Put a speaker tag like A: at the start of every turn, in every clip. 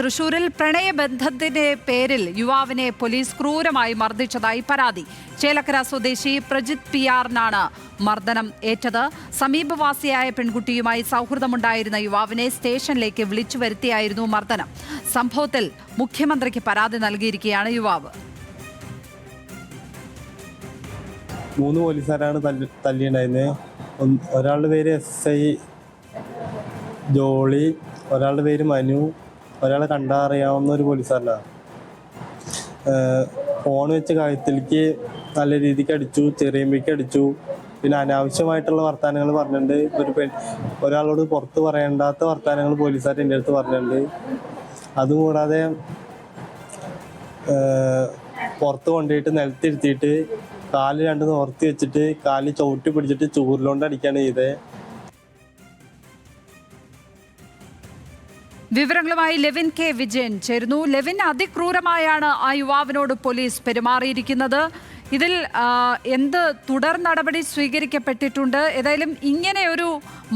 A: തൃശൂരിൽ പ്രണയബന്ധത്തിന്റെ പേരിൽ യുവാവിനെ പോലീസ് ക്രൂരമായി മർദ്ദിച്ചതായി പരാതി. ചേലക്കര സ്വദേശി പ്രജിത് പിയാറിനാണ് മർദ്ദനം ഏറ്റത്. സമീപവാസിയായ പെൺകുട്ടിയുമായി സൗഹൃദമുണ്ടായിരുന്ന യുവാവിനെ സ്റ്റേഷനിലേക്ക് വിളിച്ചു വരുത്തിയായിരുന്നു മർദ്ദനം. സംഭവത്തിൽ മുഖ്യമന്ത്രിക്ക് പരാതി നൽകിയിരിക്കുകയാണ് യുവാവ്.
B: 3 പോലീസുകാരാണ് തല്ലിയുണ്ടായിരുന്നത്. ഒരാളുടെ പേര് SI ജോളി, ഒരാളുടെ പേര് മനു, ഒരാളെ കണ്ടറിയാവുന്ന ഒരു പോലീസുകാരനാണ്. ഫോൺ വെച്ച് കഴുത്തിലേക്ക് നല്ല രീതിക്ക് അടിച്ചു, ചെറിയമ്പയ്ക്ക് അടിച്ചു. പിന്നെ അനാവശ്യമായിട്ടുള്ള വർത്തമാനങ്ങൾ പറഞ്ഞിട്ടുണ്ട്. ഒരാളോട് പുറത്ത് പറയേണ്ടാത്ത വർത്തമാനങ്ങൾ പോലീസുകാർ എൻ്റെ അടുത്ത് പറഞ്ഞിട്ടുണ്ട്. അതുകൂടാതെ പുറത്ത് കൊണ്ടുപോയിട്ട് നിലത്തിരുത്തിയിട്ട് കാല് 2 നിവർത്തി വെച്ചിട്ട് കാല് ചവിട്ടി പിടിച്ചിട്ട് ചൂരിലോണ്ട് അടിക്കുകയാണ് ചെയ്തത്.
A: വിവരങ്ങളുമായി ലെവിൻ കെ വിജയൻ ചേരുന്നു. ലെവിൻ, അതിക്രൂരമായാണ് ആ യുവാവിനോട് പോലീസ് പെരുമാറിയിരിക്കുന്നത്. ഇതിൽ എന്ത് തുടർ നടപടി സ്വീകരിക്കപ്പെട്ടിട്ടുണ്ട്? ഏതായാലും ഇങ്ങനെ ഒരു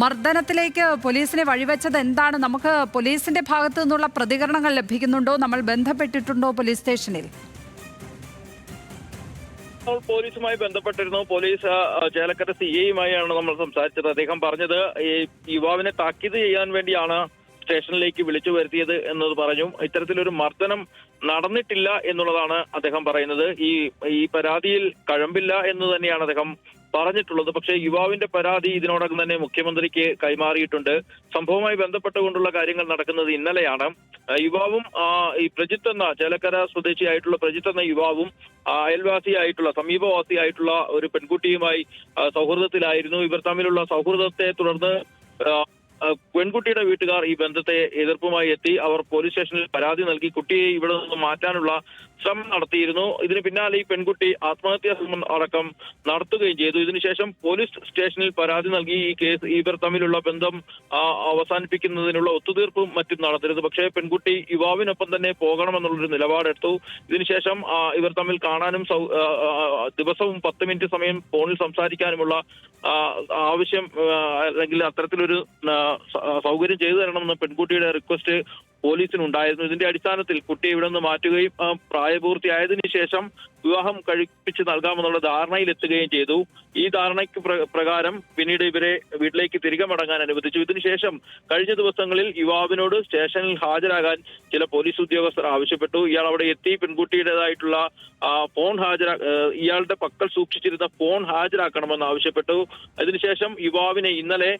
A: മർദ്ദനത്തിലേക്ക് പോലീസിനെ വഴിവെച്ചത് എന്താണ്? നമുക്ക് പോലീസിന്റെ ഭാഗത്തു നിന്നുള്ള പ്രതികരണങ്ങൾ ലഭിക്കുന്നുണ്ടോ? നമ്മൾ ബന്ധപ്പെട്ടിട്ടുണ്ടോ പോലീസ് സ്റ്റേഷനിൽ?
C: പോലീസുമായി ബന്ധപ്പെട്ടിരുന്നു. പോലീസ് ചേലക്കര CIയുമായാണ് നമ്മൾ സംസാരിച്ചത്. അദ്ദേഹം പറഞ്ഞത് ഈ യുവാവിനെ താക്കീത് ചെയ്യാൻ വേണ്ടിയാണ് സ്റ്റേഷനിലേക്ക് വിളിച്ചു വരുത്തിയത് എന്നത് പറഞ്ഞു. ഇത്തരത്തിലൊരു മർദ്ദനം നടന്നിട്ടില്ല എന്നുള്ളതാണ് അദ്ദേഹം പറയുന്നത്. ഈ പരാതിയിൽ കഴമ്പില്ല എന്ന് തന്നെയാണ് അദ്ദേഹം പറഞ്ഞിട്ടുള്ളത്. പക്ഷേ യുവാവിന്റെ പരാതി ഇതിനോടകം തന്നെ മുഖ്യമന്ത്രിക്ക് കൈമാറിയിട്ടുണ്ട്. സംഭവവുമായി ബന്ധപ്പെട്ടുകൊണ്ടുള്ള കാര്യങ്ങൾ നടക്കുന്നത് ഇന്നലെയാണ്. യുവാവും ഈ പ്രജിത്ത് എന്ന ചേലക്കര സ്വദേശിയായിട്ടുള്ള പ്രജിത്ത് എന്ന യുവാവും അയൽവാസിയായിട്ടുള്ള സമീപവാസിയായിട്ടുള്ള ഒരു പെൺകുട്ടിയുമായി സൗഹൃദത്തിലായിരുന്നു. ഇവർ തമ്മിലുള്ള സൗഹൃദത്തെ തുടർന്ന് പെൺകുട്ടിയുടെ വീട്ടുകാർ ഈ ബന്ധത്തെ എതിർപ്പുമായി എത്തി. അവർ പോലീസ് സ്റ്റേഷനിൽ പരാതി നൽകി കുട്ടിയെ ഇവിടെ നിന്ന് മാറ്റാനുള്ള ശ്രമം നടത്തിയിരുന്നു. ഇതിന് പിന്നാലെ ഈ പെൺകുട്ടി ആത്മഹത്യാ ശ്രമം അടക്കം നടത്തുകയും ചെയ്തു. ഇതിനുശേഷം പോലീസ് സ്റ്റേഷനിൽ പരാതി നൽകി ഈ കേസ് ഇവർ തമ്മിലുള്ള ബന്ധം അവസാനിപ്പിക്കുന്നതിനുള്ള ഒത്തുതീർപ്പും മറ്റും നടത്തരുത്. പക്ഷേ പെൺകുട്ടി യുവാവിനൊപ്പം തന്നെ പോകണമെന്നുള്ളൊരു നിലപാടെടുത്തു. ഇതിനുശേഷം ഇവർ തമ്മിൽ കാണാനും ദിവസവും 10 മിനിറ്റ് സമയം ഫോണിൽ സംസാരിക്കാനുമുള്ള ആവശ്യം അല്ലെങ്കിൽ അത്തരത്തിലൊരു സൗകര്യം ചെയ്തു തരണമെന്ന് പെൺകുട്ടിയുടെ റിക്വസ്റ്റ് പോലീസിനുണ്ടായിരുന്നു. ഇതിന്റെ അടിസ്ഥാനത്തിൽ കുട്ടിയെ ഇവിടെ നിന്ന് മാറ്റുകയും പ്രായപൂർത്തിയായതിനു ശേഷം വിവാഹം കഴിപ്പിച്ച് നൽകാമെന്നുള്ള ധാരണയിലെത്തുകയും ചെയ്തു. ഈ ധാരണയ്ക്ക് പ്രകാരം പിന്നീട് ഇവരെ വീട്ടിലേക്ക് തിരികെ മടങ്ങാൻ അനുവദിച്ചു. ഇതിനുശേഷം കഴിഞ്ഞ ദിവസങ്ങളിൽ യുവാവിനോട് സ്റ്റേഷനിൽ ഹാജരാകാൻ ചില പോലീസ് ഉദ്യോഗസ്ഥർ ആവശ്യപ്പെട്ടു. ഇയാൾ അവിടെ എത്തി പെൺകുട്ടിയുടേതായിട്ടുള്ള ഫോൺ ഇയാളുടെ പക്കൽ സൂക്ഷിച്ചിരുന്ന ഫോൺ ഹാജരാക്കണമെന്ന് ആവശ്യപ്പെട്ടു. അതിനുശേഷം യുവാവിനെ ഇന്നലെ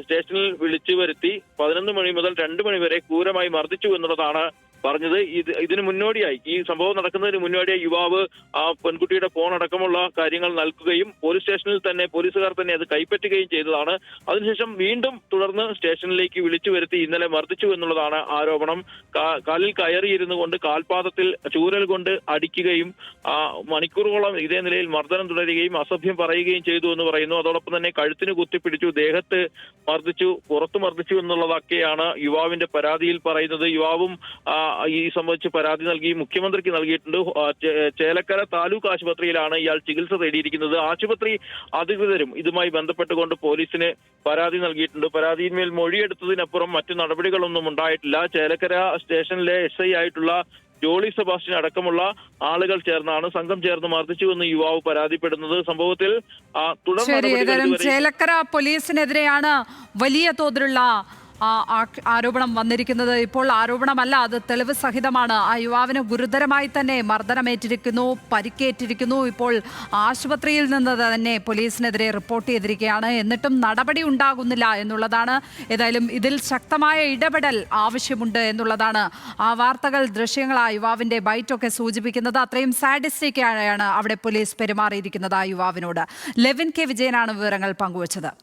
C: സ്റ്റേഷനിൽ വിളിച്ചു വരുത്തി 11 മണി മുതൽ 2 മണി വരെ ക്രൂരമായി മർദ്ദിച്ചു എന്നുള്ളതാണ് പറഞ്ഞത്. ഇതിന് മുന്നോടിയായി, ഈ സംഭവം നടക്കുന്നതിന് മുന്നോടിയായി യുവാവ് പെൺകുട്ടിയുടെ ഫോൺ അടക്കമുള്ള കാര്യങ്ങൾ നൽകുകയും പോലീസ് സ്റ്റേഷനിൽ തന്നെ പോലീസുകാർ തന്നെ അത് കൈപ്പറ്റുകയും ചെയ്തതാണ്. അതിനുശേഷം വീണ്ടും തുടർന്ന് സ്റ്റേഷനിലേക്ക് വിളിച്ചു വരുത്തി ഇന്നലെ മർദ്ദിച്ചു എന്നുള്ളതാണ് ആരോപണം. കാലിൽ കയറിയിരുന്നു കൊണ്ട് കാൽപാദത്തിൽ ചൂരൽ കൊണ്ട് അടിക്കുകയും മണിക്കൂറുകളോളം ഇതേ നിലയിൽ മർദ്ദനം തുടരുകയും അസഭ്യം പറയുകയും ചെയ്തു എന്ന് പറയുന്നു. അതോടൊപ്പം തന്നെ കഴുത്തിന് കുത്തിപ്പിടിച്ചു, ദേഹത്ത് മർദ്ദിച്ചു, പുറത്തു മർദ്ദിച്ചു എന്നുള്ളതൊക്കെയാണ് യുവാവിന്റെ പരാതിയിൽ പറയുന്നത്. യുവാവും ഈ സംബന്ധിച്ച് പരാതി നൽകി മുഖ്യമന്ത്രിക്ക് നൽകിയിട്ടുണ്ട്. ചേലക്കര താലൂക്ക് ആശുപത്രിയിലാണ് ഇയാൾ ചികിത്സ തേടിയിരിക്കുന്നത്. ആശുപത്രി അധികൃതരും ഇതുമായി ബന്ധപ്പെട്ടുകൊണ്ട് പോലീസിന് പരാതി നൽകിയിട്ടുണ്ട്. പരാതിയിന്മേൽ മൊഴിയെടുത്തതിനപ്പുറം മറ്റു നടപടികളൊന്നും ഉണ്ടായിട്ടില്ല. ചേലക്കര സ്റ്റേഷനിലെ SI ആയിട്ടുള്ള ജോളി സെബാസ്റ്റ്യൻ അടക്കമുള്ള ആളുകൾ സംഘം ചേർന്ന് മർദ്ദിച്ചുവെന്ന് യുവാവ് പരാതിപ്പെടുന്നത്. സംഭവത്തിൽ
A: ചേലക്കര പോലീസിനെതിരെയാണ് വലിയ തോതിലുള്ള ആരോപണം വന്നിരിക്കുന്നത്. ഇപ്പോൾ ആരോപണമല്ല, അത് തെളിവ് സഹിതമാണ്. ആ യുവാവിന് ഗുരുതരമായി തന്നെ മർദ്ദനമേറ്റിരിക്കുന്നു, പരിക്കേറ്റിരിക്കുന്നു. ഇപ്പോൾ ആശുപത്രിയിൽ നിന്ന് തന്നെ പോലീസിനെതിരെ റിപ്പോർട്ട് ചെയ്തിരിക്കുകയാണ്. എന്നിട്ടും നടപടി ഉണ്ടാകുന്നില്ല എന്നുള്ളതാണ്. ഏതായാലും ഇതിൽ ശക്തമായ ഇടപെടൽ ആവശ്യമുണ്ട് എന്നുള്ളതാണ് ആ വാർത്തകൾ, ദൃശ്യങ്ങൾ, ആ യുവാവിൻ്റെ ബൈറ്റൊക്കെ സൂചിപ്പിക്കുന്നത്. അത്രയും സാഡിസ്റ്റിക്കായാണ് അവിടെ പോലീസ് പെരുമാറിയിരിക്കുന്നത് ആ യുവാവിനോട്. ലെവിൻ കെ വിജയനാണ് വിവരങ്ങൾ പങ്കുവച്ചത്.